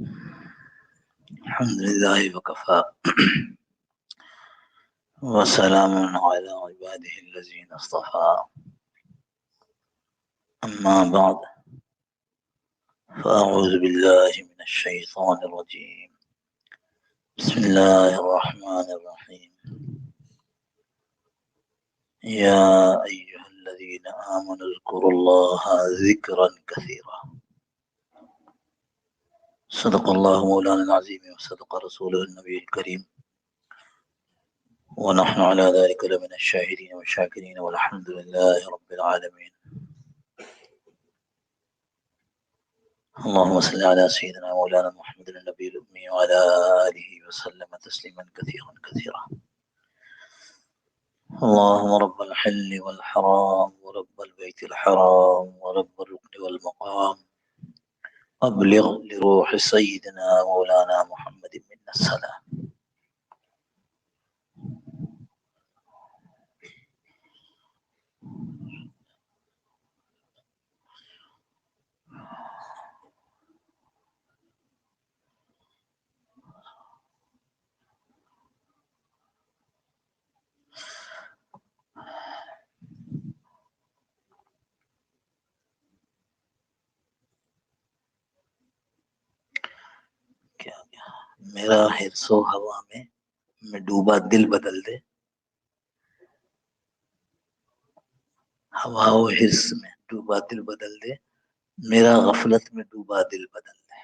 الحمد لله وكفى وسلام على عباده الذين اصطفى أما بعد فأعوذ بالله من الشيطان الرجيم بسم الله الرحمن الرحيم يا أيها الذين آمنوا اذكروا الله ذكرا كثيرا صدق الله مولانا العظيم وصدق رسوله النبي الكريم ونحن على ذلك لمن الشاهدين والشاكرين والحمد لله رب العالمين. اللهم صل على سيدنا مولانا محمد النبي الأمي وعلى آله وسلم تسليما كثيرا كثيرا. اللهم رب الحل والحرام ورب البيت الحرام ورب الركن والمقام أبلغ لروح سيدنا مولانا محمد منا السلام. میرا حرص و ہوا میں ڈوبا دل بدل دے. ہوا و حرص میں ڈوبا دل بدل دے. میرا غفلت میں ڈوبا دل بدل دے.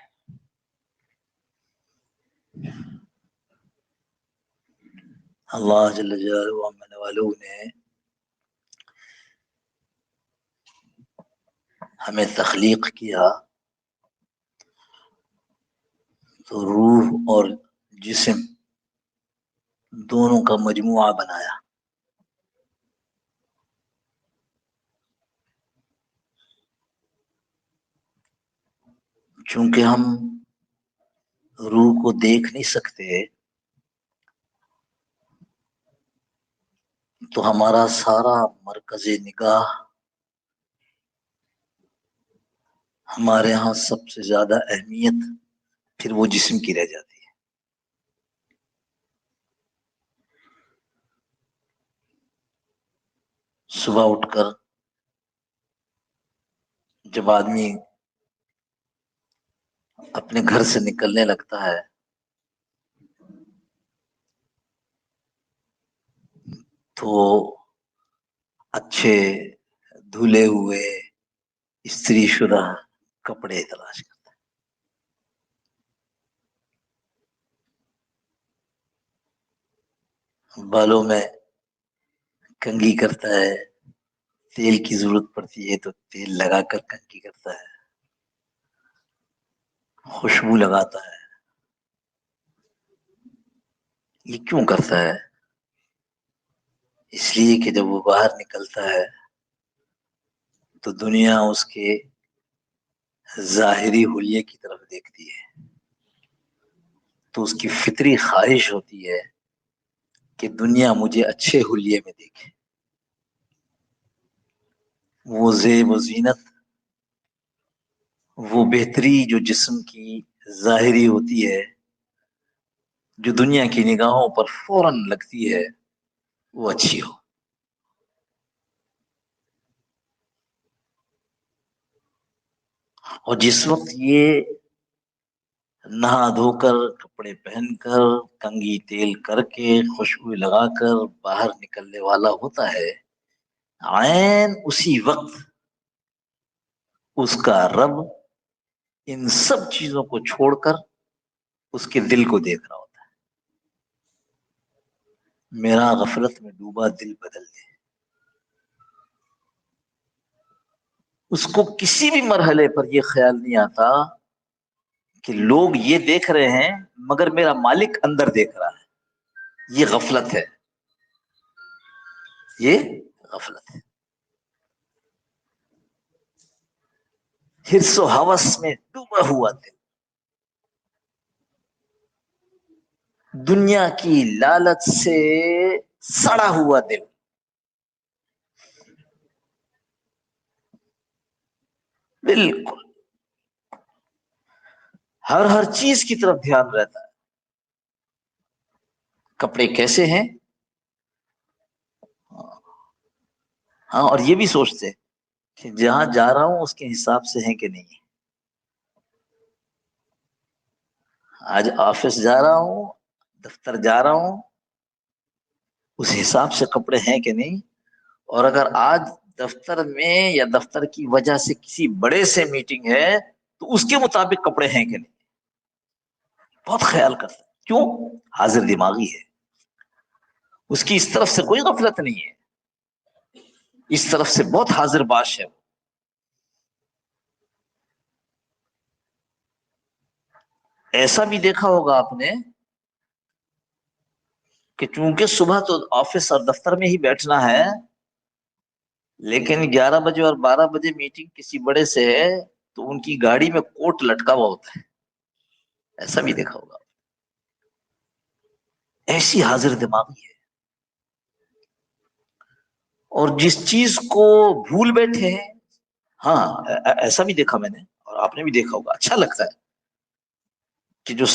اللہ جل جلالہ من والوں نے ہمیں تخلیق کیا تو روح اور جسم دونوں کا مجموعہ بنایا. چونکہ ہم روح کو دیکھ نہیں سکتے تو ہمارا سارا مرکز نگاہ ہمارے ہاں سب سے زیادہ اہمیت پھر وہ جسم کی رہ جاتی ہے. صبح اٹھ کر جب آدمی اپنے گھر سے نکلنے لگتا ہے تو اچھے دھلے ہوئے استری شدہ کپڑے تلاش کرتا ہے. بالوں میں کنگھی کرتا ہے. تیل کی ضرورت پڑتی ہے تو تیل لگا کر کنگھی کرتا ہے. خوشبو لگاتا ہے. یہ کیوں کرتا ہے؟ اس لیے کہ جب وہ باہر نکلتا ہے تو دنیا اس کے ظاہری حلیے کی طرف دیکھتی ہے تو اس کی فطری خواہش ہوتی ہے کہ دنیا مجھے اچھے حلیے میں دیکھے. وہ زیب و زینت، وہ بہتری جو جسم کی ظاہری ہوتی ہے جو دنیا کی نگاہوں پر فوراً لگتی ہے وہ اچھی ہو. اور جس وقت یہ نہا دھو کر کپڑے پہن کر کنگھی تیل کر کے خوشبو لگا کر باہر نکلنے والا ہوتا ہے، عین اسی وقت اس کا رب ان سب چیزوں کو چھوڑ کر اس کے دل کو دیکھ رہا ہوتا ہے. میرا غفلت میں ڈوبا دل بدل دے. اس کو کسی بھی مرحلے پر یہ خیال نہیں آتا کہ لوگ یہ دیکھ رہے ہیں مگر میرا مالک اندر دیکھ رہا ہے. یہ غفلت ہے. یہ غفلت ہے. حرص و ہوس میں ڈوبا ہوا دل، دنیا کی لالچ سے سڑا ہوا دل، بالکل ہر چیز کی طرف دھیان رہتا ہے. کپڑے کیسے ہیں، ہاں، اور یہ بھی سوچتے کہ جہاں جا رہا ہوں اس کے حساب سے ہیں کہ نہیں. آج آفس جا رہا ہوں، دفتر جا رہا ہوں، اس حساب سے کپڑے ہیں کہ نہیں. اور اگر آج دفتر میں یا دفتر کی وجہ سے کسی بڑے سے میٹنگ ہے تو اس کے مطابق کپڑے ہیں کہ نہیں. بہت خیال کرتا ہے. کیوں؟ حاضر دماغی ہے، اس کی اس طرف سے کوئی غفلت نہیں ہے، اس طرف سے بہت حاضر باش ہے. ایسا بھی دیکھا ہوگا آپ نے کہ چونکہ صبح تو آفس اور دفتر میں ہی بیٹھنا ہے، لیکن 11 بجے اور 12 بجے میٹنگ کسی بڑے سے ہے تو ان کی گاڑی میں کوٹ لٹکا ہوا ہوتا ہے. ایسا بھی دیکھا ہوگا. ایسی حاضر دماغی ہے. اور جس چیز کو بھول بیٹھے ہیں، ہاں ایسا بھی دیکھا میں نے، اور آپ نے بھی دیکھا ہوگا. اچھا لگتا ہے کہ جو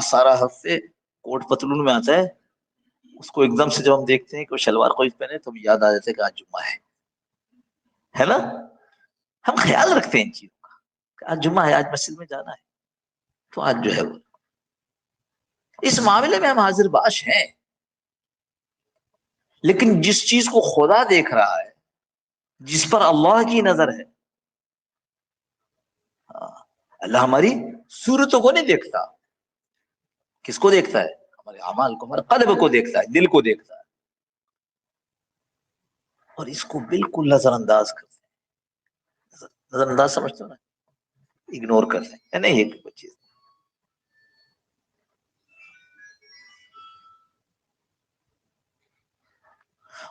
سارا ہفتے کوٹ پتلون میں آتا ہے، اس کو ایک دم سے جب ہم دیکھتے ہیں کہ وہ شلوار قمیض پہنے تو یاد آ جاتا ہے کہ آج جمعہ ہے نا. ہم خیال رکھتے ہیں ان چیزوں کا کہ آج جمعہ ہے، آج مسجد میں جانا ہے، تو آج جو ہے وہ اس معاملے میں ہم حاضر باش ہیں. لیکن جس چیز کو خدا دیکھ رہا ہے، جس پر اللہ کی نظر ہے، اللہ ہماری صورتوں کو نہیں دیکھتا. کس کو دیکھتا ہے؟ ہمارے اعمال کو، ہمارے قلب کو دیکھتا ہے، دل کو دیکھتا ہے. اور اس کو بالکل نظر انداز کرتے ہیں. نظر انداز سمجھتے ہو نا، اگنور کرتے ہیں. نہیں یہ کوئی چیز.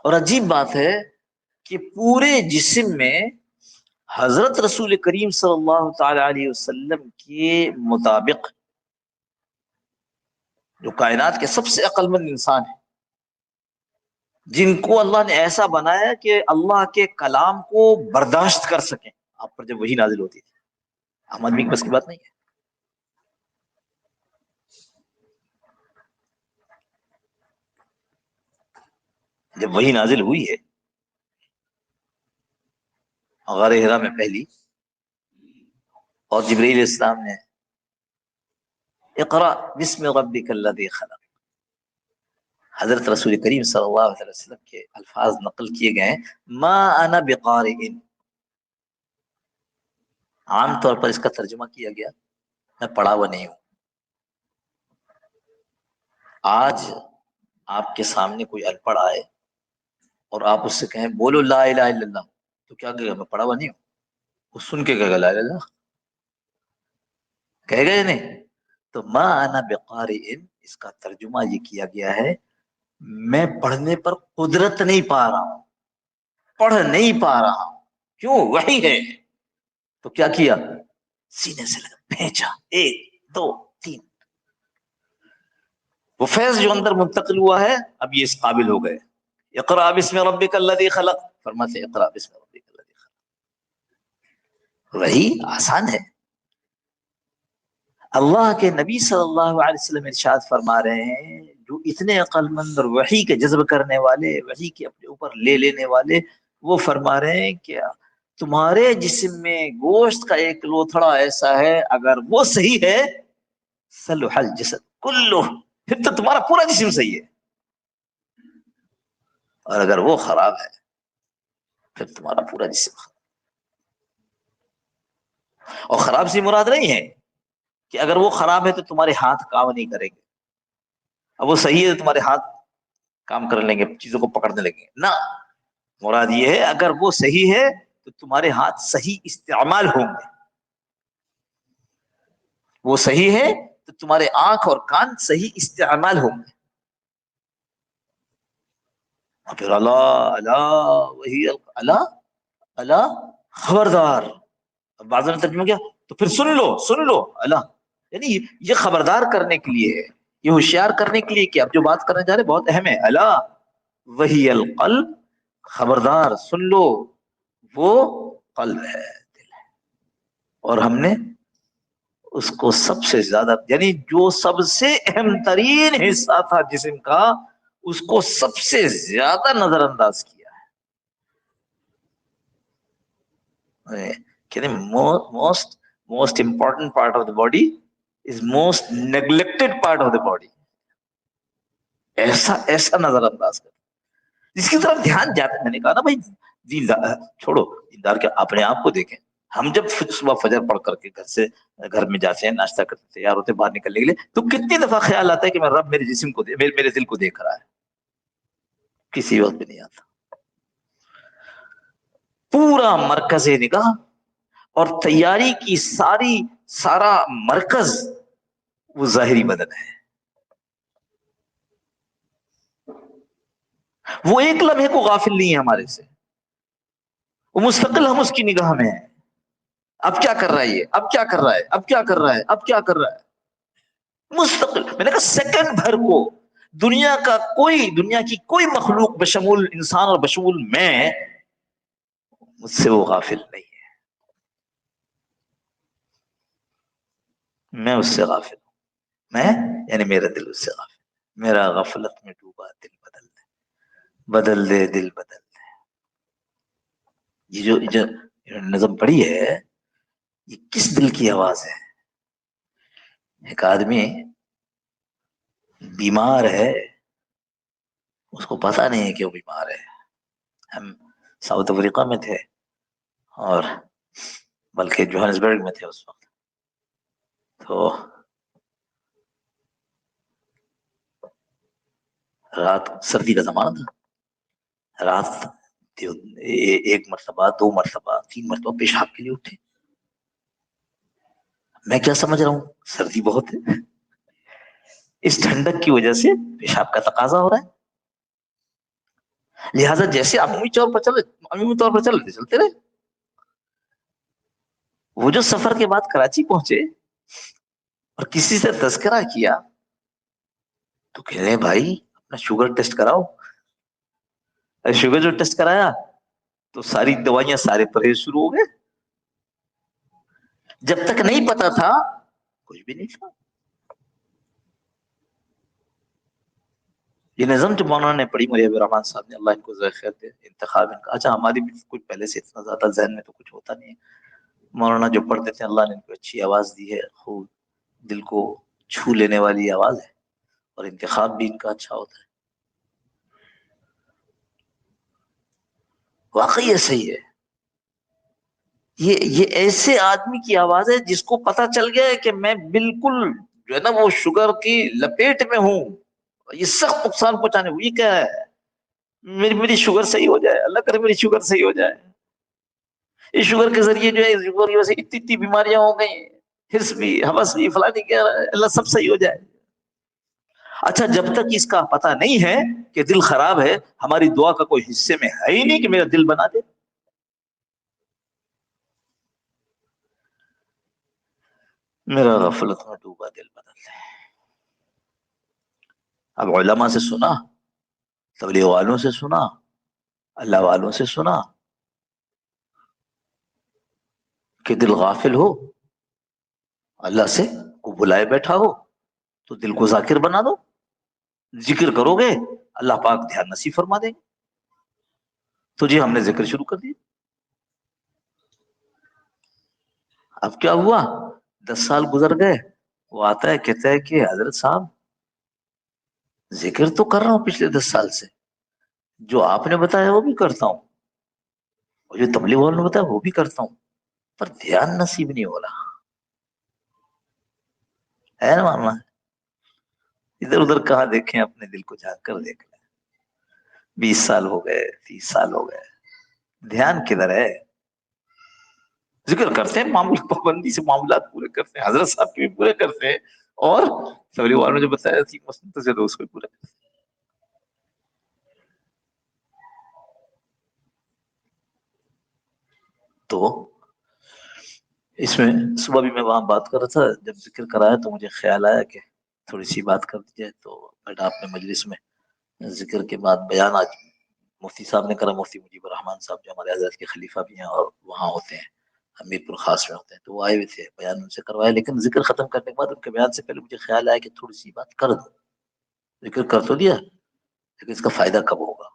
اور عجیب بات ہے کہ پورے جسم میں حضرت رسول کریم صلی اللہ تعالی علیہ وسلم کے مطابق جو کائنات کے سب سے عقل مند انسان ہیں، جن کو اللہ نے ایسا بنایا کہ اللہ کے کلام کو برداشت کر سکیں آپ پر جب وحی نازل ہوتی تھی. عام آدمی کی بس کی بات نہیں ہے. جب وحی نازل ہوئی ہے غار ہرا میں پہلی، اور جبرائیل السلام نے اقرا بسم ربک الذی خلق، حضرت رسول کریم صلی اللہ علیہ وسلم کے الفاظ نقل کیے گئے ہیں، ما انا بقارئ. عام طور پر اس کا ترجمہ کیا گیا میں پڑھا ہوا نہیں ہوں. آج آپ کے سامنے کوئی ان پڑھ آئے اور آپ اس سے کہیں بولو لا الہ الا اللہ، تو کیا کہے گا؟ میں پڑھا ہوا نہیں ہوں. وہ سن کے کہے گا لا الہ الا اللہ، کہے گا یا نہیں؟ تو ما انا بقارئ اس کا ترجمہ یہ کیا گیا ہے میں پڑھنے پر قدرت نہیں پا رہا ہوں، پڑھ نہیں پا رہا ہوں. کیوں؟ وحی ہے. تو کیا کیا؟ سینے سے لگا بھیجا، 1 2 3. وہ فیض جو اندر منتقل ہوا ہے اب یہ اس قابل ہو گئے. اقرا بسم ربک الذی خلق، فرماتے اقرا بسم ربک الذی خلق. وہی آسان ہے. اللہ کے نبی صلی اللہ علیہ وسلم ارشاد فرما رہے ہیں جو اتنے عقل مند اور وحی کے جذب کرنے والے، وحی کے اپنے اوپر لے لینے والے، وہ فرما رہے ہیں کہ تمہارے جسم میں گوشت کا ایک لوتھڑا ایسا ہے اگر وہ صحیح ہے صلح الجسد کلہ، پھر تو تمہارا پورا جسم صحیح ہے. اور اگر وہ خراب ہے پھر تمہارا پورا جسم خراب. اور خراب سی مراد نہیں ہے کہ اگر وہ خراب ہے تو تمہارے ہاتھ کام نہیں کریں گے، اب وہ صحیح ہے تو تمہارے ہاتھ کام کر لیں گے، چیزوں کو پکڑنے لگیں گے. نہ، مراد یہ ہے اگر وہ صحیح ہے تو تمہارے ہاتھ صحیح استعمال ہوں گے. وہ صحیح ہے تو تمہارے آنکھ اور کان صحیح استعمال ہوں گے. اور پھر اللہ اللہ وہی اللہ اللہ خبردار. بعض نے ترجمہ کیا تو پھر سن لو سن لو اللہ، یعنی یہ خبردار کرنے کے لیے ہے، یہ ہوشیار کرنے کے لیے کہ اب جو بات کرنے جا رہے بہت اہم ہے. اللہ وہی القلب، خبردار سن لو وہ قلب ہے، دل ہے. اور ہم نے اس کو سب سے زیادہ، یعنی جو سب سے اہم ترین حصہ تھا جسم کا، اس کو سب سے زیادہ نظر انداز کیا ہے. Most important part of the body is most neglected part of the body. ایسا ایسا نظر انداز کر جس کی طرف دھیان جاتا ہے. میں نے کہا نا بھائی دیندار چھوڑو، دیندار کے اپنے آپ کو دیکھیں. ہم جب صبح فجر پڑھ کر کے گھر میں جاتے ہیں، ناشتہ کرتے تیار ہوتے باہر نکلنے کے لیے، تو کتنی دفعہ خیال آتا ہے کہ میں رب میرے جسم کو میرے دل کو دیکھ رہا ہے؟ کسی وقت بھی نہیں آتا. پورا مرکز نگاہ اور تیاری کی سارا مرکز وہ ظاہری بدن ہے. وہ ایک لمحے کو غافل نہیں ہے ہمارے سے، وہ مستقل ہم اس کی نگاہ میں ہیں. اب کیا کر رہا ہے یہ، اب کیا کر رہا ہے، اب کیا کر رہا ہے، اب کیا کر رہا ہے، مستقل. میں نے کہا سیکنڈ بھر کو دنیا کی کوئی مخلوق بشمول انسان اور بشمول میں مجھ سے وہ غافل نہیں ہے. میں اس سے غافل ہوں. میں یعنی میرا دل اس سے غافل. میرا غفلت میں ڈوبا دل بدل دے، بدل دے دل بدل دے. یہ جو نظم پڑھی ہے، یہ کس دل کی آواز ہے؟ ایک آدمی بیمار ہے، اس کو پتا نہیں ہے کہ وہ بیمار ہے. ہم ساؤتھ افریقہ میں تھے، اور بلکہ جوہانسبرگ میں تھے اس وقت. تو رات، سردی کا زمانہ تھا، رات ایک مرتبہ، دو مرتبہ، تین مرتبہ پیشاب کے لیے اٹھے. میں کیا سمجھ رہا ہوں، سردی بہت ہے، اس ٹھنڈک کی وجہ سے پیشاب کا تقاضا ہو رہا ہے. لہٰذا جیسے عمومی طور پر چلتے رہے. وہ جو سفر کے بعد کراچی پہنچے اور کسی سے تذکرہ کیا، تو کہہ رہے بھائی اپنا شوگر ٹیسٹ کراؤ. شوگر جو ٹیسٹ کرایا تو ساری دوائیاں، سارے پرہیز شروع ہو گئے. جب تک نہیں پتا تھا کچھ بھی نہیں تھا. یہ نظم جو مولانا نے پڑھی، مولوی الرحمان صاحب نے، اللہ ان کو خیر دے، انتخاب ان کا. اچھا ہماری بھی کچھ پہلے سے اتنا زیادہ ذہن میں تو کچھ ہوتا نہیں ہے. مولانا جو پڑھتے تھے، اللہ نے ان کو اچھی آواز دی ہے، خوب دل کو چھو لینے والی آواز ہے، اور انتخاب بھی ان کا اچھا ہوتا ہے. واقعی ایسا ہی ہے. یہ ایسے آدمی کی آواز ہے جس کو پتا چل گیا ہے کہ میں بالکل جو ہے نا وہ شوگر کی لپیٹ میں ہوں، یہ سخت نقصان پہنچانے. یہ کیا ہے، میری شوگر صحیح ہو جائے، اللہ کرے میری شوگر صحیح ہو جائے. اس شوگر کے ذریعے جو ہے شوگر کی وجہ سے اتنی بیماریاں ہو گئی، ہرس بھی، حوث بھی، فلانی کیا، اللہ سب صحیح ہو جائے. اچھا جب تک اس کا پتہ نہیں ہے کہ دل خراب ہے، ہماری دعا کا کوئی حصے میں ہے ہی نہیں کہ میرا دل بنا دے. میرا غفلت میں ڈوبا دل بدل دے. اب علماء سے سنا، تبلیغ والوں سے سنا، اللہ والوں سے سنا کہ دل غافل ہو، اللہ سے کو بلائے بیٹھا ہو، تو دل کو ذاکر بنا دو. ذکر کرو گے اللہ پاک دھیان نصیب فرما دیں گے. تو جی ہم نے ذکر شروع کر دیا. اب کیا ہوا، 10 سال گزر گئے. وہ آتا ہے کہتا ہے کہ حضرت صاحب ذکر تو کر رہا ہوں پچھلے 10 سال سے، جو آپ نے بتایا وہ بھی کرتا ہوں، اور جو تبلیغ والوں نے بتایا وہ بھی کرتا ہوں، پر دھیان نصیب نہیں ہو رہا ہے. نا ماننا ادھر ادھر کہاں دیکھیں، اپنے دل کو جھانک کر دیکھ لیں. 20 سال ہو گئے، 30 سال ہو گئے، دھیان کدھر ہے؟ ذکر کرتے ہیں، معمول پابندی سے معاملات پورے کرتے ہیں، حضرت صاحب کے بھی پورے کرتے ہیں، اور تبلیغ والوں نے جو بتایا تھی مسنت سے تو اس کو بھی پورا کرتے ہیں. تو اس میں صبح بھی میں وہاں بات کر رہا تھا، جب ذکر کرایا تو مجھے خیال آیا کہ تھوڑی سی بات کر دی جائے. تو بیٹا اپنے مجلس میں ذکر کے بعد بیان آج مفتی صاحب نے کرا، مفتی مجیب الرحمان صاحب جو ہمارے حضرت کے خلیفہ بھی ہیں اور وہاں ہوتے ہیں. ہمیرپور خاص میں ہوتے ہیں، تو وہ آئے ہوئے تھے، بیان ان سے کروایا، لیکن ذکر ختم کرنے کے بعد ان کے بیان سے پہلے مجھے خیال آیا کہ تھوڑی سی بات کر دوں. ذکر کر تو دیا، لیکن اس کا فائدہ کب ہوگا؟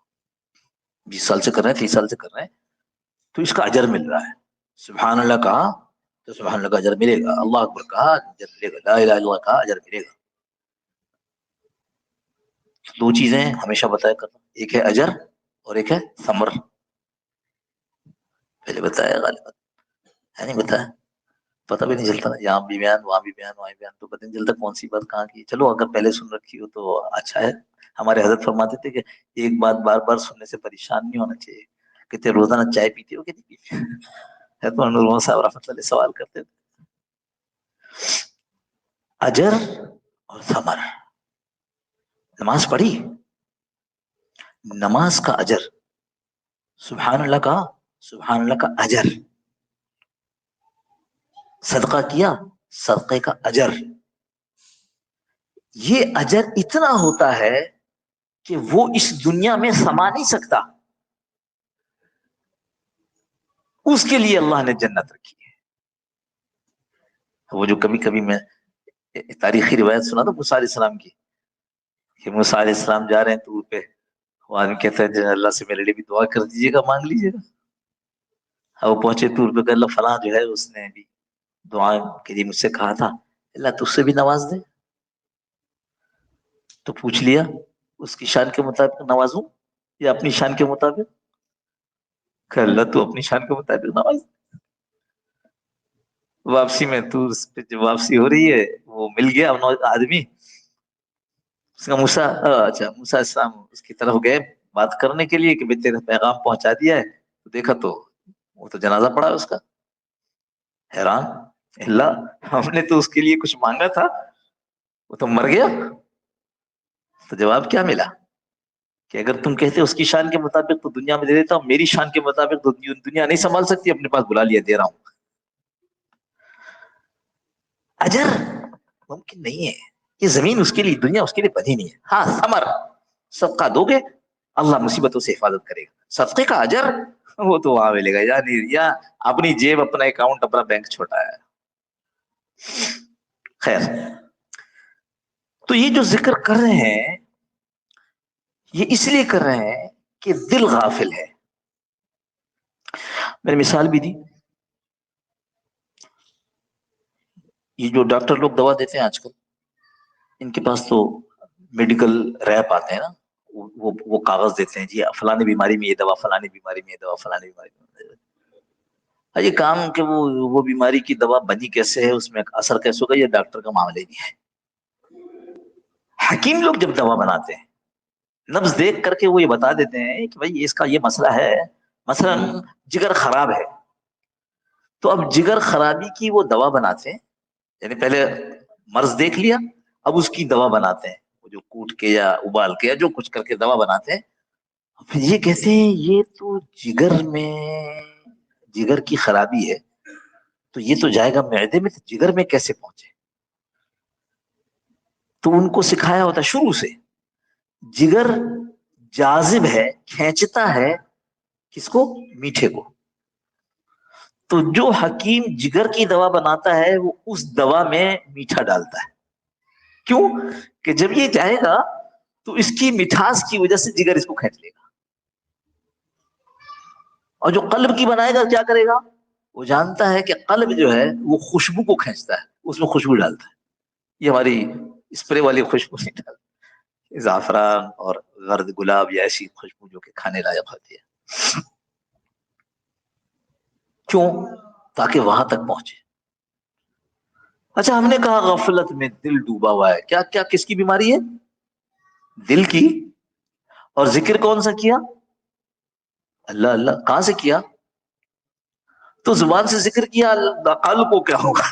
20 سال سے کر رہے ہیں، 30 سال سے کر رہے ہیں، تو اس کا اجر مل رہا ہے. سبحان اللہ کہا تو سبحان اللہ کا اجر ملے گا، اللہ اکبر کہا اجر ملے گا، لا الہ الا اللہ کہا اجر ملے گا. دو چیزیں ہمیشہ بتایا کرنا، ایک ہے اجر اور ایک ہے ثمر. پہلے بتایا غالبا ہے نہیں بتایا، پتہ بھی نہیں چلتا نا، یہاں بھی بیان وہاں بھی بیان وہاں بھی بیان، تو پتہ نہیں چلتا کون سی بات کہاں کی. چلو اگر پہلے سن رکھی ہو تو اچھا ہے. ہمارے حضرت فرماتے تھے کہ ایک بات بار بار سننے سے پریشان نہیں ہونا چاہیے. کہتے روزانہ چائے پیتے ہو کہ نہیں پیتے؟ ہے تو انور صاحب رحمۃ اللہ سوال کرتے تھے. اجر اور ثمر. نماز پڑھی، نماز کا اجر، سبحان اللہ کا سبحان اللہ کا اجر. صدقہ کیا، صدقے کا اجر. یہ اجر اتنا ہوتا ہے کہ وہ اس دنیا میں سما نہیں سکتا. اس کے لیے اللہ نے جنت رکھی ہے. وہ جو کبھی کبھی میں تاریخی روایت سنا تھا موسیٰ علیہ السلام کی، کہ موسیٰ علیہ السلام جا رہے ہیں طور پہ، وہ آدمی کہتا ہے اللہ سے میرے لیے بھی دعا کر دیجیے گا، مانگ لیجیے گا. وہ پہنچے طور پہ کہ اللہ فلاں جو ہے اس نے بھی دعا کے لیے مجھ سے کہا تھا، اللہ تجھ سے بھی نواز دے. تو پوچھ لیا اس کی شان کے مطابق نوازوں یا اپنی شان کے مطابق؟ کہ اللہ تو اپنی شان کے مطابق نواز. واپسی میں تو اس پہ جو واپسی ہو رہی ہے وہ مل گیا آدمی، اس کا موسیٰ، اچھا موسیٰ السلام اس کی طرف گئے بات کرنے کے لیے کہ میں تیرا پیغام پہنچا دیا ہے. تو دیکھا تو وہ تو جنازہ پڑا اس کا. حیران، اللہ ہم نے تو اس کے لیے کچھ مانگا تھا، وہ تو مر گیا. تو جواب کیا ملا کہ اگر تم کہتے اس کی شان کے مطابق تو دنیا میں دے دیتا ہوں، میری شان کے مطابق تو دنیا نہیں سنبھال سکتی، اپنے پاس بلا لیا، دے رہا ہوں. اجر ممکن نہیں ہے، یہ زمین اس کے لیے، دنیا اس کے لیے بنی نہیں ہے. ہاں ثمر، صدقہ دو گے اللہ مصیبتوں سے حفاظت کرے گا. صدقے کا اجر وہ تو وہاں ملے گا، یا اپنی جیب، اپنا اکاؤنٹ، اپنا بینک چھوٹا ہے. خیر، تو یہ جو ذکر کر رہے ہیں یہ اس لیے کر رہے ہیں کہ دل غافل ہے. میں نے مثال بھی دی، یہ جو ڈاکٹر لوگ دوا دیتے ہیں آج کل، ان کے پاس تو میڈیکل ریپ آتے ہیں نا، وہ کاغذ دیتے ہیں جی فلانے بیماری میں یہ دوا، فلانے بیماری میں یہ دوا، فلانے بیماری میں یہ کام کہ وہ بیماری کی دوا بنی کیسے ہے، اس میں اثر کیسے ہوگا، یہ ڈاکٹر کا معاملہ نہیں ہے. حکیم لوگ جب دوا بناتے ہیں نبض دیکھ کر کے وہ یہ بتا دیتے ہیں کہ بھائی اس کا یہ مسئلہ ہے، مثلا جگر خراب ہے، تو اب جگر خرابی کی وہ دوا بناتے ہیں، یعنی پہلے مرض دیکھ لیا، اب اس کی دوا بناتے ہیں، وہ جو کوٹ کے یا ابال کے یا جو کچھ کر کے دوا بناتے ہیں. پھر یہ کہتے ہیں یہ تو جگر میں جگر کی خرابی ہے، تو یہ تو جائے گا معدے میں، تو جگر میں کیسے پہنچے؟ تو ان کو سکھایا ہوتا شروع سے جگر جاذب ہے، کھینچتا ہے کس کو؟ میٹھے کو. تو جو حکیم جگر کی دوا بناتا ہے وہ اس دوا میں میٹھا ڈالتا ہے. کیوں؟ کہ جب یہ جائے گا تو اس کی مٹھاس کی وجہ سے جگر اس کو کھینچ لے گا. اور جو قلب کی بنائے گا کیا کرے گا؟ وہ جانتا ہے کہ قلب جو ہے وہ خوشبو کو کھینچتا ہے، اس میں خوشبو ڈالتا ہے. یہ ہماری اسپرے والی خوشبو نہیں ڈالتا، زعفران اور زرد گلاب یا ایسی خوشبو جو کہ کھانے لائق ہوتی ہے. کیوں؟ تاکہ وہاں تک پہنچے. اچھا، ہم نے کہا غفلت میں دل ڈوبا ہوا ہے، کیا کیا کس کی بیماری ہے؟ دل کی. اور ذکر کون سا کیا؟ اللہ اللہ. کہاں سے کیا؟ تو زبان سے ذکر کیا، قلب کو کیا ہوگا؟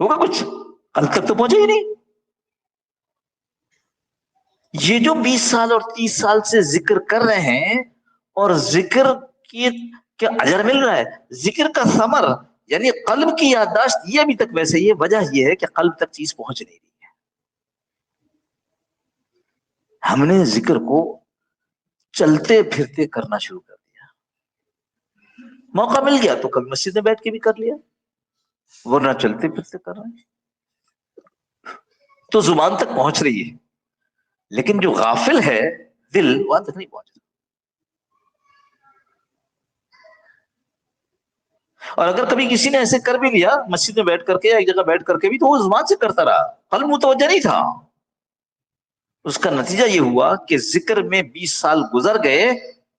ہوگا کچھ؟ قلب تک تو پہنچے ہی نہیں. یہ جو 20 سال اور 30 سال سے ذکر کر رہے ہیں اور ذکر کی کیا اجر مل رہا ہے، ذکر کا ثمر یعنی قلب کی یادداشت یہ ابھی تک ویسے ہی ہے. وجہ یہ ہے کہ قلب تک چیز پہنچ نہیں رہی ہے. ہم نے ذکر کو چلتے پھرتے کرنا شروع کر دیا. موقع مل گیا تو کبھی مسجد میں بیٹھ کے بھی کر لیا، ورنہ چلتے پھرتے کر رہے ہیں. تو زبان تک پہنچ رہی ہے، لیکن جو غافل ہے دل وہاں تک نہیں پہنچ رہا. اور اگر کبھی کسی نے ایسے کر بھی لیا مسجد میں بیٹھ کر کے یا ایک جگہ بیٹھ کر کے بھی، تو وہ زبان سے کرتا رہا، قلب متوجہ نہیں تھا. اس کا نتیجہ یہ ہوا کہ ذکر میں 20 سال گزر گئے،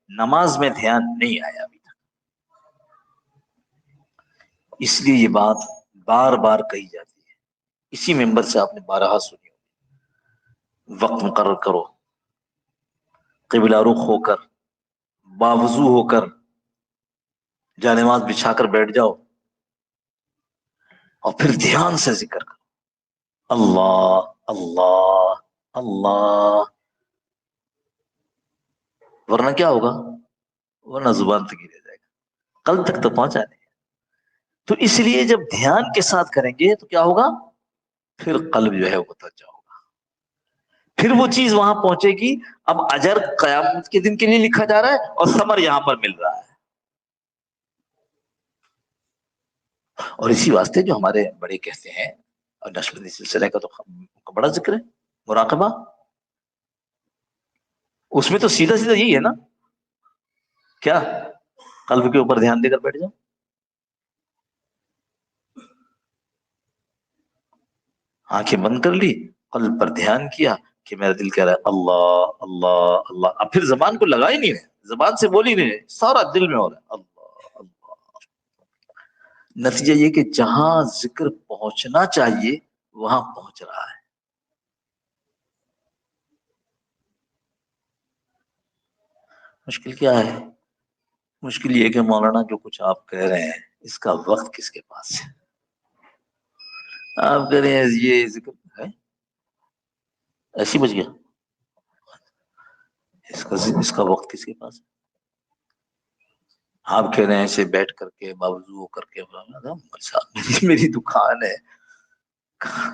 نماز میں دھیان نہیں آیا ابھی تک. اس لیے یہ بات بار بار کہی جاتی ہے، اسی ممبر سے آپ نے بارہا سنی ہوگی، وقت مقرر کرو، قبلہ رخ ہو کر، باوضو ہو کر جانماز بچھا کر بیٹھ جاؤ اور پھر دھیان سے ذکر کرو، اللہ اللہ اللہ. ورنہ کیا ہوگا؟ ورنہ زبان تک ہی رہ جائے گا، قلب تک تو پہنچا نہیں. تو اس لیے جب دھیان کے ساتھ کریں گے تو کیا ہوگا؟ پھر قلب جو ہے وہ توجہ ہوگا، پھر وہ چیز وہاں پہنچے گی. اب اجر قیامت کے دن کے لیے لکھا جا رہا ہے اور ثمر یہاں پر مل رہا ہے. اور اسی واسطے جو ہمارے بڑے کہتے ہیں، اور نشبندی سلسلہ کا تو بڑا ذکر ہے مراقبہ، اس میں تو سیدھا سیدھا یہی ہے نا، کیا قلب کے اوپر دھیان دے کر بیٹھ جاؤ. آنکھیں بند کر لی، قلب پر دھیان کیا کہ میرا دل کہہ رہا ہے اللہ اللہ اللہ. اب پھر زبان کو لگا ہی نہیں رہے، زبان سے بول ہی نہیں رہے، سارا دل میں ہو رہا ہے اللہ اللہ. نتیجہ یہ کہ جہاں ذکر پہنچنا چاہیے وہاں پہنچ رہا ہے. مشکل کیا ہے؟ مشکل یہ کہ مولانا جو کچھ آپ کہہ رہے ہیں اس کا وقت کس کے پاس ہے؟ آپ کہہ رہے ہیں یہ ذکر ہے ایسی بچ گیا، اس کا وقت کس کے پاس ہے؟ آپ کہہ رہے ہیں ایسے بیٹھ کر کے باوضو کر کے، میری دکان ہے،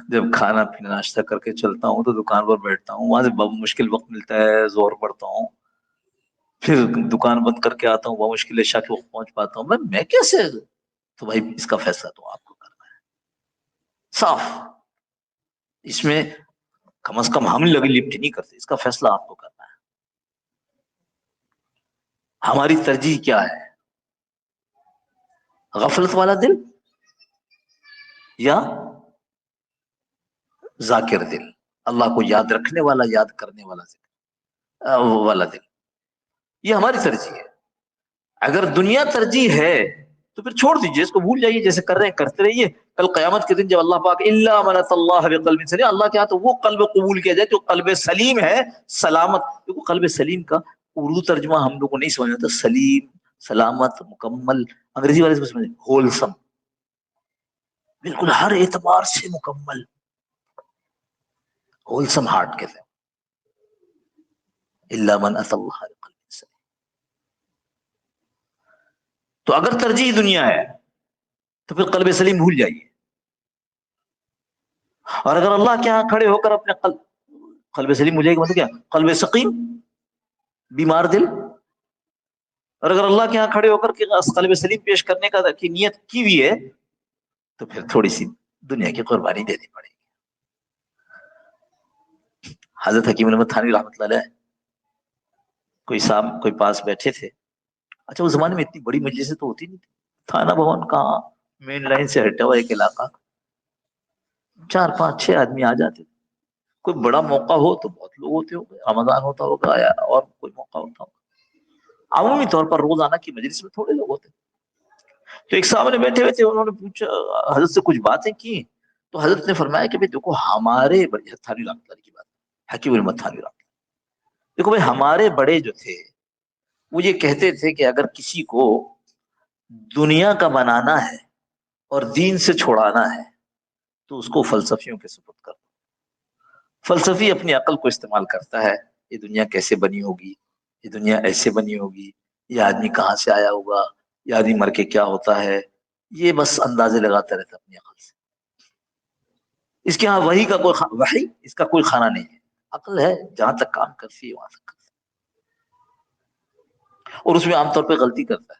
جب کھانا پینا ناشتہ کر کے چلتا ہوں تو دکان پر بیٹھتا ہوں، وہاں سے بہت مشکل وقت ملتا ہے، زور پڑتا ہوں، پھر دکان بند کر کے آتا ہوں، بہت مشکل عشاء کے وقت پہنچ پاتا ہوں. میں کیسے؟ تو بھائی اس کا فیصلہ تو آپ کو کرنا ہے صاف. اس میں کم از کم ہم لگی لپٹ نہیں کرتے، اس کا فیصلہ آپ کو کرنا ہے. ہماری ترجیح کیا ہے؟ غفلت والا دل یا ذاکر دل، اللہ کو یاد رکھنے والا، یاد کرنے والا والا دل؟ یہ ہماری ترجیح ہے. اگر دنیا ترجیح ہے تو پھر چھوڑ دیجئے، اس کو بھول جائیے، جیسے کر رہے ہیں کرتے رہیے. کل قیامت کے دن جب اللہ پاک الا من اتى الله بقلب سلیم، اللہ کے ہاں تو وہ قلب قبول کیا جائے جو قلب سلیم ہے، سلامت. کیونکہ قلب سلیم کا اردو ترجمہ ہم لوگوں کو نہیں سمجھ آتا، سلیم، سلامت، مکمل. انگریزی والے سے سمجھ ہولسم، بالکل ہر اعتبار سے مکمل، ہولسم ہارٹ کہتے ہیں. الا من اتى الله بقلب سلیم. تو اگر ترجیح دنیا ہے تو پھر قلب سلیم بھول جائیے. اور اگر اللہ کے ہاں کھڑے ہو کر اپنے قلب سلیم ہو جائے گا، مطلب کیا؟ قلب سقیم، بیمار دل. اور اگر اللہ کے ہاں کھڑے ہو کر کے قلب سلیم پیش کرنے کا کی نیت کی ہوئی ہے تو پھر تھوڑی سی دنیا کی قربانی دینی پڑے گی. حضرت حکیم احمد تھانوی رحمۃ اللہ علیہ کوئی صاحب کوئی پاس بیٹھے تھے. اچھا اس زمانے میں اتنی بڑی مجلسیں تو ہوتی نہیں تھی، تھانہ بھون کہاں، مین لائن سے ہٹا ہوا ایک علاقہ، 4 5 6 آدمی آ جاتے تھے. کوئی بڑا موقع ہو تو بہت لوگ ہوتے ہو، رمضان ہوتا ہوگا یا اور کوئی موقع ہوتا ہوگا. عمومی طور پر روزانہ کی مجلس میں تھوڑے لوگ ہوتے. تو ایک صاحب نے بیٹھے ہوئے تھے، انہوں نے پوچھا حضرت سے کچھ باتیں کی، تو حضرت نے فرمایا کہ بھائی دیکھو ہمارے بڑے، تھانوی رحمۃ اللہ کی بات، حکیم احمد تھانوی رحمۃ اللہ، دیکھو بھائی ہمارے بڑے جو تھے وہ یہ کہتے تھے کہ اگر کسی کو دنیا کا بنانا ہے اور دین سے چھوڑانا ہے تو اس کو فلسفیوں کے سپرد کر دو. فلسفی اپنی عقل کو استعمال کرتا ہے، یہ دنیا کیسے بنی ہوگی، یہ دنیا ایسے بنی ہوگی، یہ آدمی کہاں سے آیا ہوگا، یہ آدمی مر کے کیا ہوتا ہے، یہ بس اندازے لگاتا رہتا اپنی عقل سے. اس کے ہاں وحی کا وحی اس کا کوئی کھانا نہیں ہے. عقل ہے جہاں تک کام کرتی ہے وہاں تک کرتی ہے، اور اس میں عام طور پہ غلطی کرتا ہے.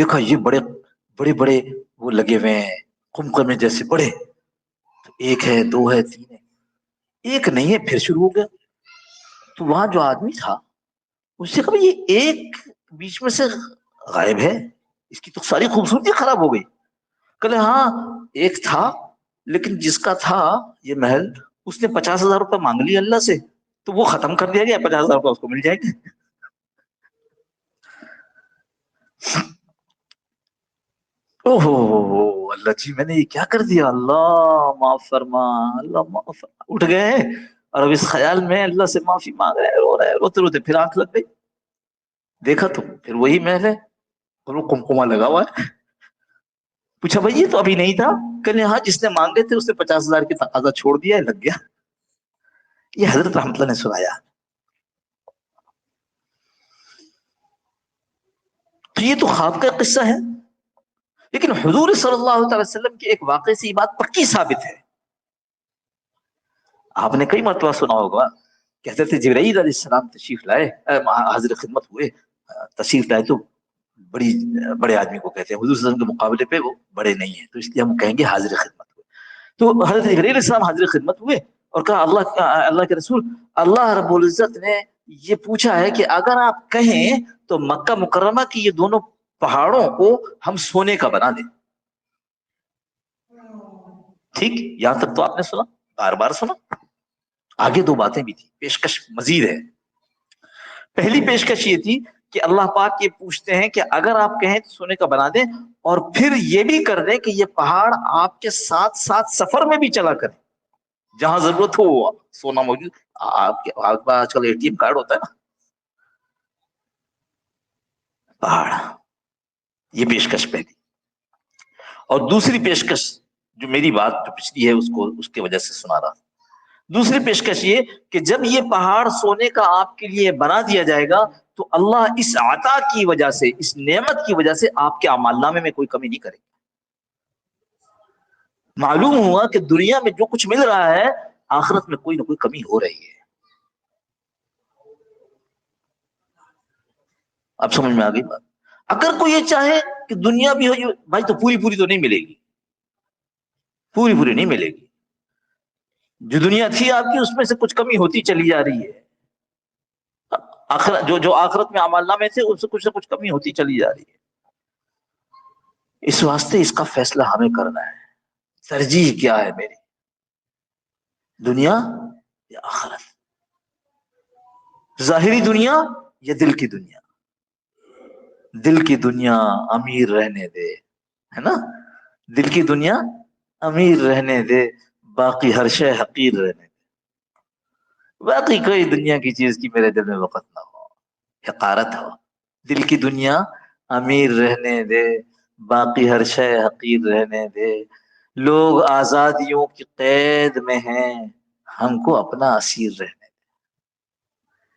دیکھا یہ بڑے بڑے بڑے وہ لگے ہوئے ہیں کمکم میں جیسے بڑے، تو ایک ہے، دو ہے، تین ہے، ایک نہیں ہے، پھر شروع ہو گیا۔ تو وہاں جو آدمی تھا اس سے کہا یہ ایک بیچ میں سے غائب ہے، اس کی تو ساری خوبصورتی خراب ہو گئی۔ کہ ہاں ایک تھا، لیکن جس کا تھا یہ محل، اس نے 50,000 روپے مانگ لی اللہ سے، تو وہ ختم کر دیا گیا، 50,000 روپے اس کو مل جائیں گے۔ او ہو اللہ جی میں نے یہ کیا کر دیا، اللہ معاف فرما، اللہ معاف فرما۔ اٹھ گئے اور اب اس خیال میں اللہ سے معافی مانگ رہے ہیں، رو رہے ہیں، روتے روتے پھر آنکھ لگ گئی، دیکھا تو پھر وہی محل ہے اور وہ کمکما لگا ہوا ہے۔ پوچھا بھائی یہ تو ابھی نہیں تھا؟ کہ ہاں جس نے مانگے تھے اس نے 50,000 کی تقاضا چھوڑ دیا ہے، لگ گیا۔ یہ حضرت رحمت اللہ نے سنایا۔ تو یہ تو خواب کا قصہ ہے، لیکن حضور صلی اللہ تعالی وسلم کے ایک واقعے سے یہ بات پکی ثابت ہے۔ آپ نے کئی مرتبہ سنا ہوگا کہ حضرت جبرائیل علیہ السلام تشریف لائے، حاضر خدمت ہوئے، تشریف لائے تو بڑے آدمی کو کہتے ہیں، حضور صلی اللہ علیہ وسلم کے مقابلے پہ وہ بڑے نہیں ہیں، تو اس لیے ہم کہیں گے حاضر خدمت ہوئے۔ تو حضرت جبرائیل علیہ السلام حاضر خدمت ہوئے اور کہا اللہ کے رسول، اللہ رب العزت نے یہ پوچھا ہے کہ اگر آپ کہیں تو مکہ مکرمہ کی یہ دونوں پہاڑوں کو ہم سونے کا بنا دیں۔ ٹھیک، یہاں تک تو آپ نے سنا، بار بار سنا۔ آگے دو باتیں بھی تھی، پیشکش مزید ہے۔ پہلی پیشکش یہ تھی کہ اللہ پاک یہ پوچھتے ہیں کہ اگر آپ کہیں تو سونے کا بنا دیں، اور پھر یہ بھی کر دیں کہ یہ پہاڑ آپ کے ساتھ ساتھ سفر میں بھی چلا کریں، جہاں ضرورت ہو سونا موجود۔ آپ کے آج کل ATM کارڈ ہوتا ہے نا، پہاڑ۔ یہ پیشکش پہلی۔ اور دوسری پیشکش جو میری بات جو پچھلی ہے اس کی وجہ سے سنا رہا، دوسری پیشکش یہ کہ جب یہ پہاڑ سونے کا آپ کے لیے بنا دیا جائے گا تو اللہ اس عطا کی وجہ سے، اس نعمت کی وجہ سے آپ کے اعمال نامے میں کوئی کمی نہیں کرے گا۔ معلوم ہوا کہ دنیا میں جو کچھ مل رہا ہے آخرت میں کوئی نہ کوئی کمی ہو رہی ہے۔ اب سمجھ میں آ گئی بات؟ اگر کوئی یہ چاہے کہ دنیا بھی ہو بھائی تو پوری پوری تو نہیں ملے گی، پوری پوری نہیں ملے گی۔ جو دنیا تھی آپ کی اس میں سے کچھ کمی ہوتی چلی جا رہی ہے، آخرت جو آخرت میں اعمال نامے تھے اس سے کچھ نہ کچھ کمی ہوتی چلی جا رہی ہے۔ اس واسطے اس کا فیصلہ ہمیں کرنا ہے، ترجیح کیا ہے میری، دنیا یا آخرت، ظاہری دنیا یا دل کی دنیا۔ دل کی دنیا امیر رہنے دے، ہے نا، دل کی دنیا امیر رہنے دے، باقی ہر شے حقیر رہنے دے۔ باقی کوئی دنیا کی چیز کی میرے دل میں وقت نہ ہو، حقارت ہو۔ دل کی دنیا امیر رہنے دے، باقی ہر شے حقیر رہنے دے۔ لوگ آزادیوں کی قید میں ہیں، ہم کو اپنا اسیر رہنے دے۔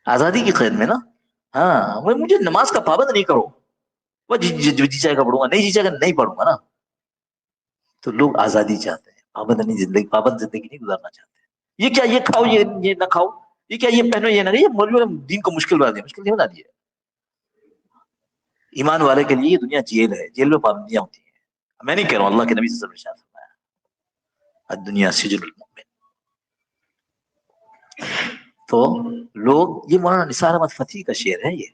آزادی کی قید میں نا، ہاں وہ مجھے نماز کا پابند نہیں کرو، وہ جی چاہے گا پڑھوں گا، نہیں جی چاہے گا نہیں پڑھوں گا نا۔ تو لوگ آزادی چاہتے ہیں، پابند زندگی نہیں گزارنا چاہتے۔ یہ کیا یہ کھاؤ یہ نہ کھاؤ، یہ کیا یہ پہنو یہ نہ، یہ مولوی نے دین کو مشکل بنا دیا، مشکل نہیں بنا دیا۔ ایمان والے کے لیے یہ دنیا جیل ہے، جیل میں پابندیاں ہوتی ہیں۔ میں نہیں کہہ رہا ہوں، اللہ کے نبی صلی اللہ علیہ وسلم نے فرمایا الدنیا سجن المؤمن۔ تو لوگ، یہ مولانا نثار احمد فتحی کا شعر ہے، یہ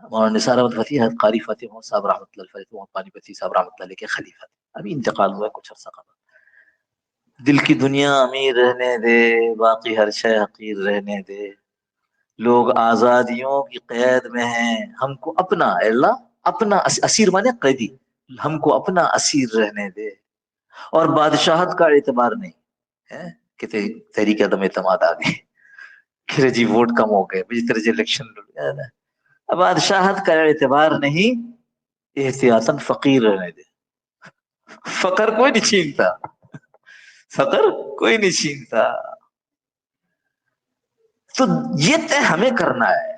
مولانا نثار احمد فتحی حضرت قاری فتح صاحب رحمۃ اللہ علیہ، پانی پتی صاحب رحمۃ اللہ علیہ کے خلیفہ، ابھی انتقال ہوا ہے کچھ عرصہ قبل۔ دل کی دنیا امیر رہنے دے، باقی ہر شے حقیر رہنے دے۔ لوگ آزادیوں کی قید میں ہیں، ہم کو اپنا، اے اللہ اپنا اسیر مانے قیدی، ہم کو اپنا اسیر رہنے دے۔ اور بادشاہت کا اعتبار نہیں ہے کہ تحریک عدم اعتماد آ گئی کہ جی ووٹ کم ہو گئے، جس طرح سے الیکشن، بادشاہت کا اعتبار نہیں، احتیاطاً فقیر رہنے دے۔ فقر کوئی نہیں چھینتا، فقر کوئی نہیں چھینتا۔ تو یہ طے ہمیں کرنا ہے،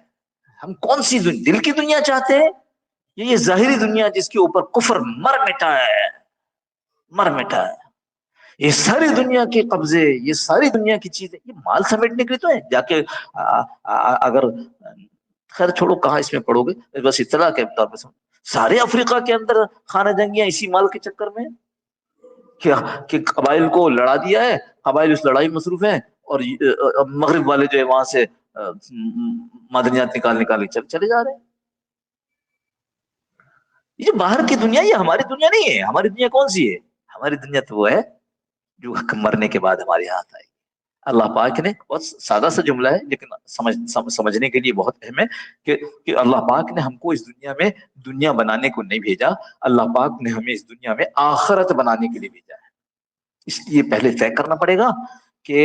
ہم کون سی دل کی دنیا چاہتے ہیں، یہ ظاہری دنیا جس کے اوپر کفر مر مٹا ہے، مر مٹا ہے۔ یہ ساری دنیا کے قبضے، یہ ساری دنیا کی چیزیں، یہ مال سمیٹنے کے لیے تو ہے۔ جا کے اگر خیر چھوڑو کہاں اس میں پڑھو گے، بس اطلاع کے طور پہ سمجھ۔ سارے افریقہ کے اندر خانہ جنگیاں اسی مال کے چکر میں کیا کہ قبائل کو لڑا دیا ہے، قبائل اس لڑائی میں مصروف ہیں، اور مغرب والے جو ہے وہاں سے معدنیات نکال نکال کے چلے جا رہے ہیں۔ یہ باہر کی دنیا، یہ ہماری دنیا نہیں ہے۔ ہماری دنیا کون سی ہے؟ ہماری دنیا تو وہ ہے جو مرنے کے بعد ہمارے ہاتھ آئے گی۔ اللہ پاک نے بہت سادہ سا جملہ ہے لیکن سمجھنے کے لیے بہت اہم ہے کہ اللہ پاک نے ہم کو اس دنیا میں دنیا بنانے کو نہیں بھیجا، اللہ پاک نے ہمیں اس دنیا میں آخرت بنانے کے لیے بھیجا ہے۔ اس لیے پہلے طے کرنا پڑے گا کہ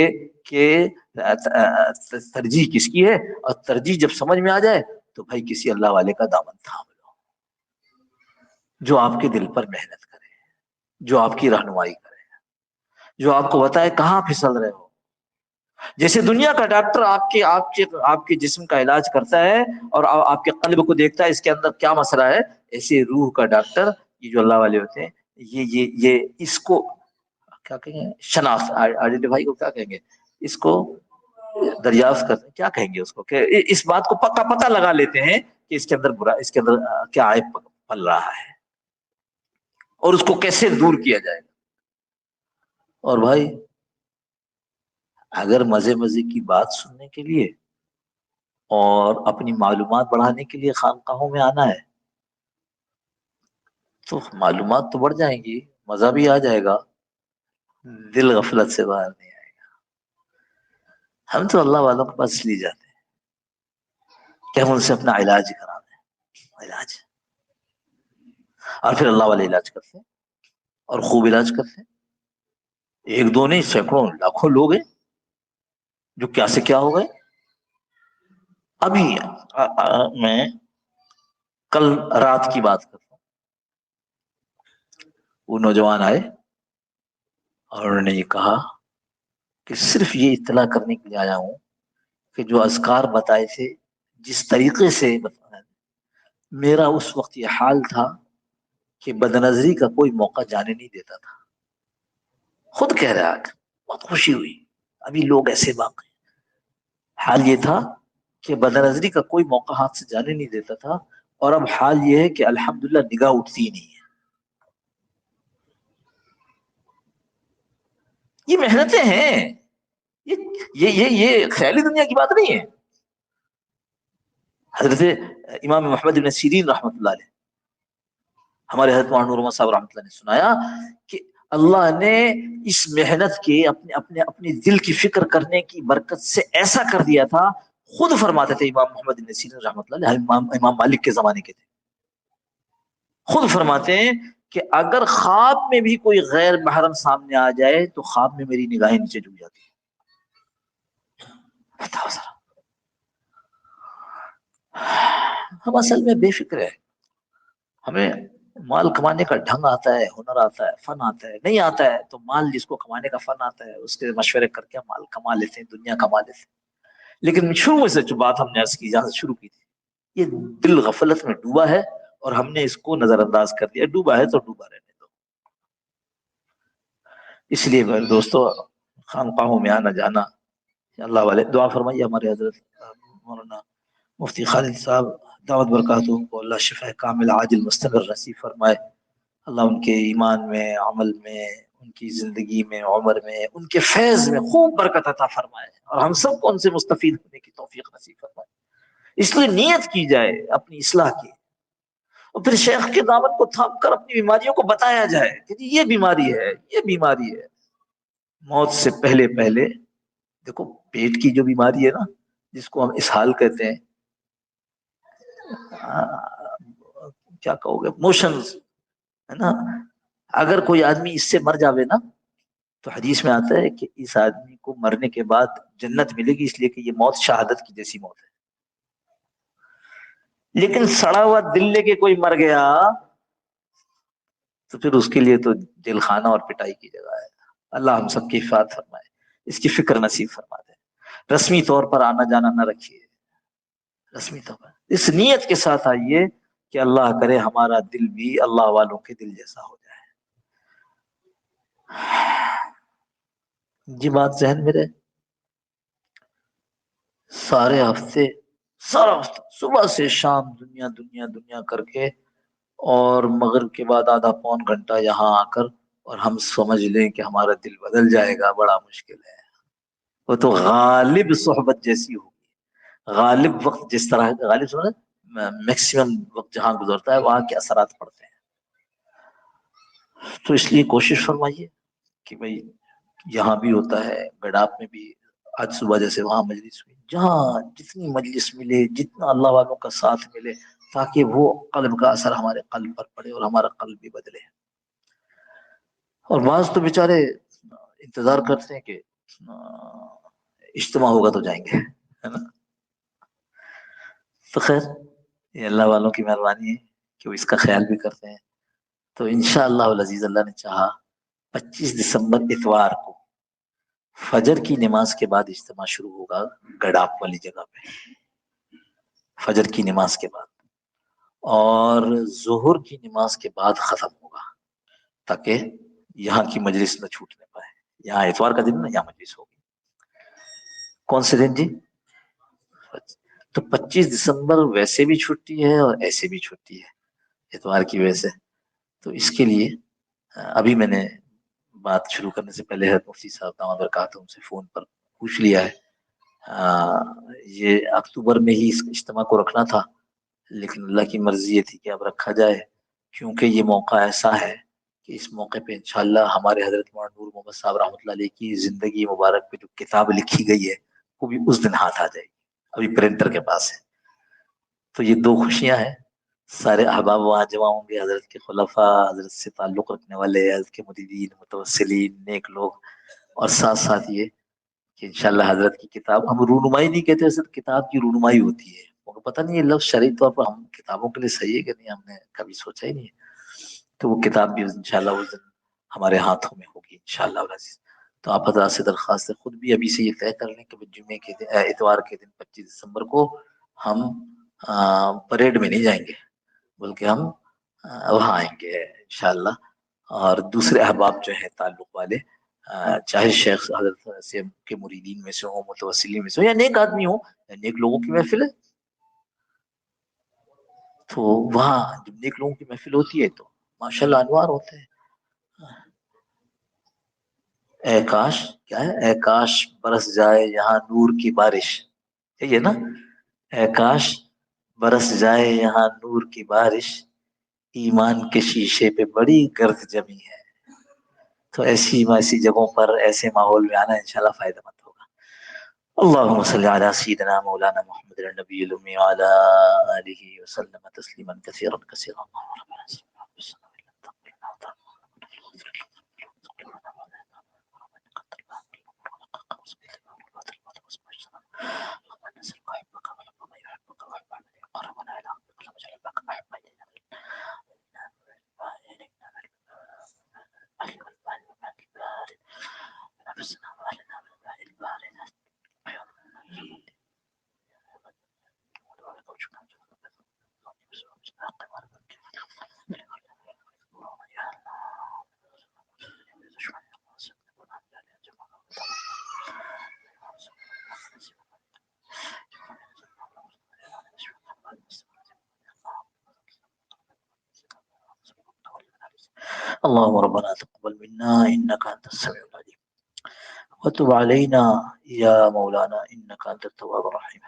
ترجیح کس کی ہے، اور ترجیح جب سمجھ میں آ جائے تو بھائی کسی اللہ والے کا دامن تھام لو، جو آپ کے دل پر محنت کرے، جو آپ کی رہنمائی کرے، جو آپ کو بتائے کہاں پھسل رہے ہو۔ جیسے دنیا کا ڈاکٹر آپ کے جسم کا علاج کرتا ہے اور آپ کے قلب کو دیکھتا ہے اس کے اندر کیا مسئلہ ہے، ایسے روح کا ڈاکٹر یہ جو اللہ والے ہوتے ہیں یہ اس کو کیا کہیں گے، شناخت آئیڈینٹیفائی کو کیا کہیں گے، اس کو دریافت کرتے کیا کہیں گے اس کو، کہ اس بات کو پتہ لگا لیتے ہیں کہ اس کے اندر برا، اس کے اندر کیا عیب پل رہا ہے اور اس کو کیسے دور کیا جائے گا۔ اور بھائی اگر مزے کی بات سننے کے لیے اور اپنی معلومات بڑھانے کے لیے خانقاہوں میں آنا ہے تو معلومات تو بڑھ جائیں گی، مزہ بھی آ جائے گا، دل غفلت سے باہر نہیں آئے گا۔ ہم تو اللہ والوں کے پاس لی جاتے ہیں کہ ہم ان سے اپنا علاج کرا دیں، علاج، اور پھر اللہ والے علاج کرتے ہیں اور خوب علاج کرتے ہیں۔ ایک دو نہیں، سینکڑوں لاکھوں لوگ ہیں جو کیا سے کیا ہو گئے۔ ابھی میں کل رات کی بات کرتا ہوں، وہ نوجوان آئے اور انہوں نے یہ کہا کہ صرف یہ اطلاع کرنے کے لیے آیا ہوں کہ جو اذکار بتائے تھے جس طریقے سے بتایا، میرا اس وقت یہ حال تھا کہ بدنظری کا کوئی موقع جانے نہیں دیتا تھا۔ خود کہہ رہا کہ بہت خوشی ہوئی، ابھی لوگ ایسے باقی، حال یہ تھا کہ بدنظری کا کوئی موقع ہاتھ سے جانے نہیں دیتا تھا، اور اب حال یہ ہے کہ الحمدللہ نگاہ اٹھتی ہی نہیں ہے۔ یہ محنتیں ہیں، یہ خیالی دنیا کی بات نہیں ہے۔ حضرت امام محمد بن سیرین رحمۃ اللہ علیہ، ہمارے حضرت مولانا نور محمد صاحب رحمۃ اللہ نے سنایا کہ اللہ نے اس محنت کے اپنے دل کی فکر کرنے کی برکت سے ایسا کر دیا تھا، خود فرماتے تھے امام محمد بن سیرین رحمۃ اللہ علیہ، امام مالک کے زمانے کے تھے، خود فرماتے ہیں کہ اگر خواب میں بھی کوئی غیر محرم سامنے آ جائے تو خواب میں میری نگاہیں نیچے جھک جاتی ہیں۔ بتاؤ ذرا، ہم اصل میں بے فکر ہے، ہمیں مال کمانے کا ڈھنگ آتا ہے، ہنر آتا ہے، فن آتا ہے، نہیں آتا ہے تو مال جس کو کمانے کا فن آتا ہے اس کے مشورے کر کے مال کما لیتے ہیں، دنیا کما لیتے ہیں۔ لیکن شروع سے جو بات ہم نے عرض کی، جہاں سے شروع کی تھی، یہ دل غفلت میں ڈوبا ہے اور ہم نے اس کو نظر انداز کر دیا۔ ڈوبا ہے تو ڈوبا رہنے دو۔ اس لیے میرے دوستو، خانقاہوں میں آنا جانا، اللہ والے دعا فرمائیے ہمارے حضرت مولانا مفتی خالد صاحب دعوت برکاتہ کو اللہ شفا کامل عاجل مستمر نصیب فرمائے۔ اللہ ان کے ایمان میں، عمل میں، ان کی زندگی میں، عمر میں، ان کے فیض میں خوب برکت عطا فرمائے، اور ہم سب کو ان سے مستفید ہونے کی توفیق نصیب فرمائے۔ اس لیے نیت کی جائے اپنی اصلاح کی، اور پھر شیخ کے دامن کو تھام کر اپنی بیماریوں کو بتایا جائے کہ یہ بیماری ہے، یہ بیماری ہے۔ موت سے پہلے پہلے دیکھو، پیٹ کی جو بیماری ہے نا، جس کو ہم اسہال کہتے ہیں، کیا کہو گے، موشنز ہے نا، اگر کوئی آدمی اس سے مر جاوے نا تو حدیث میں آتا ہے کہ اس آدمی کو مرنے کے بعد جنت ملے گی، اس لیے کہ یہ موت شہادت کی جیسی موت ہے۔ لیکن سڑا ہوا دل لے کے کوئی مر گیا تو پھر اس کے لیے تو جیل خانہ اور پٹائی کی جگہ ہے۔ اللہ ہم سب کی حفاظت فرمائے، اس کی فکر نصیب فرما دے۔ رسمی طور پر آنا جانا نہ رکھیے، رسمی طور پر اس نیت کے ساتھ آئیے کہ اللہ کرے ہمارا دل بھی اللہ والوں کے دل جیسا ہو جائے۔ یہ بات ذہن میں رہے، سارے ہفتے سارا وقت صبح سے شام دنیا دنیا دنیا کر کے، اور مغرب کے بعد آدھا پون گھنٹہ یہاں آ کر، اور ہم سمجھ لیں کہ ہمارا دل بدل جائے گا، بڑا مشکل ہے۔ وہ تو غالب صحبت جیسی ہوگی، غالب وقت جس طرح غالب سمجھ، میکسیمم وقت جہاں گزرتا ہے وہاں کے اثرات پڑتے ہیں۔ تو اس لیے کوشش فرمائیے کہ بھئی یہاں بھی ہوتا ہے، گڈاپ میں بھی آج صبح جیسے وہاں مجلس ہوئی، جہاں جتنی مجلس ملے، جتنا اللہ والوں کا ساتھ ملے، تاکہ وہ قلب کا اثر ہمارے قلب پر پڑے اور ہمارا قلب بھی بدلے۔ اور بعض تو بیچارے انتظار کرتے ہیں کہ اجتماع ہوگا تو جائیں گے، ہے نا۔ تو خیر یہ اللہ والوں کی مہربانی ہے کہ وہ اس کا خیال بھی کرتے ہیں۔ تو انشاءاللہ العزیز اللہ نے چاہا 25 دسمبر اتوار کو فجر کی نماز کے بعد اجتماع شروع ہوگا گڈاپ والی جگہ پہ، فجر کی نماز کے بعد، اور ظہر کی نماز کے بعد ختم ہوگا، تاکہ یہاں کی مجلس نہ چھوٹنے پائے۔ یہاں اتوار کا دن نا یہاں مجلس ہوگی۔ کون سے دن جی؟ تو 25 دسمبر ویسے بھی چھٹی ہے اور ایسے بھی چھٹی ہے اتوار کی وجہ سے۔ تو اس کے لیے ابھی میں نے بات شروع کرنے سے پہلے حضرت مفتی صاحب داماد برکاتہ ان سے فون پر پوچھ لیا ہے، یہ اکتوبر میں ہی اس اجتماع کو رکھنا تھا، لیکن اللہ کی مرضی یہ تھی کہ اب رکھا جائے، کیونکہ یہ موقع ایسا ہے کہ اس موقع پہ انشاءاللہ ہمارے حضرت مولانا نور محمد صاحب رحمۃ اللہ علیہ کی زندگی مبارک پہ جو کتاب لکھی گئی ہے وہ بھی اس دن ہاتھ آ جائے گی، ابھی پرنٹر کے پاس ہے۔ تو یہ دو خوشیاں ہیں، سارے احباب وہاں جمع ہوں گے، حضرت کے خلفاء، حضرت سے تعلق رکھنے والے، حضرت کے مریدین، متوسلین، نیک لوگ، اور ساتھ ساتھ یہ کہ انشاءاللہ حضرت کی کتاب، ہم رونمائی نہیں کہتے، صرف کتاب کی رونمائی ہوتی ہے، پتہ نہیں یہ لفظ شرعی طور پر ہم کتابوں کے لیے صحیح ہے کہ نہیں، ہم نے کبھی سوچا ہی نہیں ہے۔ تو وہ کتاب بھی انشاءاللہ اس دن ہمارے ہاتھوں میں ہوگی انشاءاللہ العزیز۔ تو آپ حضرات سے درخواست ہے، خود بھی ابھی سے یہ طے کر لیں کہ جمعے کے دن، اتوار کے دن 25 دسمبر کو ہم پریڈ میں نہیں جائیں گے، بلکہ ہم وہاں آئیں گے انشاءاللہ۔ اور دوسرے احباب جو ہیں تعلق والے، چاہے شیخ حضرت سے کے مریدین میں سے ہوں، متوسلین میں سے ہوں، یا نیک آدمی ہوں، نیک لوگوں کی محفل ہے، تو وہاں جب نیک لوگوں کی محفل ہوتی ہے تو ماشاءاللہ انوار ہوتے ہیں۔ اے کاش، کیا ہے؟ اے کاش برس جائے یہاں نور کی بارش، یہی ہے نا؟ اے کاش برس جائے یہاں نور کی بارش، ایمان کے شیشے پہ بڑی گرد جمی ہے۔ تو ایسی جگہوں پر ایسے ماحول میں آنا انشاءاللہ فائدہ مند ہوگا۔ اللهم صل على سيدنا مولانا محمد النبي الأمي وعلى آله وسلم تسليما كثيرا كثيرا. اللهم ربنا تقبل منا إنك أنت السميع العليم وتب علينا يا مولانا إنك أنت التواب الرحيم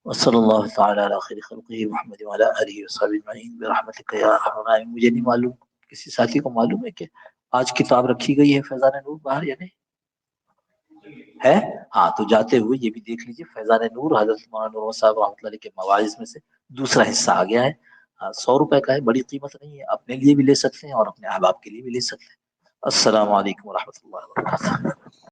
وصلی اللہ تعالی علی خیر خلقہ محمد وعلی آلہ وصحبہ اجمعین برحمتک یا ارحم الراحمین۔ مجھے نہیں معلوم، کسی ساتھی کو معلوم ہے کہ آج کتاب رکھی گئی ہے فیضان نور باہر یا نہیں ہے؟ ہاں تو جاتے ہوئے یہ بھی دیکھ لیجیے، فیضان نور حضرت مولانا نور صاحب رحمۃ اللہ علیہ کے مواعظ میں سے دوسرا حصہ آ گیا ہے، 100 روپے کا ہے، بڑی قیمت نہیں ہے، اپنے لیے بھی لے سکتے ہیں اور اپنے احباب کے لیے بھی لے سکتے ہیں۔ السلام علیکم ورحمۃ اللہ وبرکاتہ۔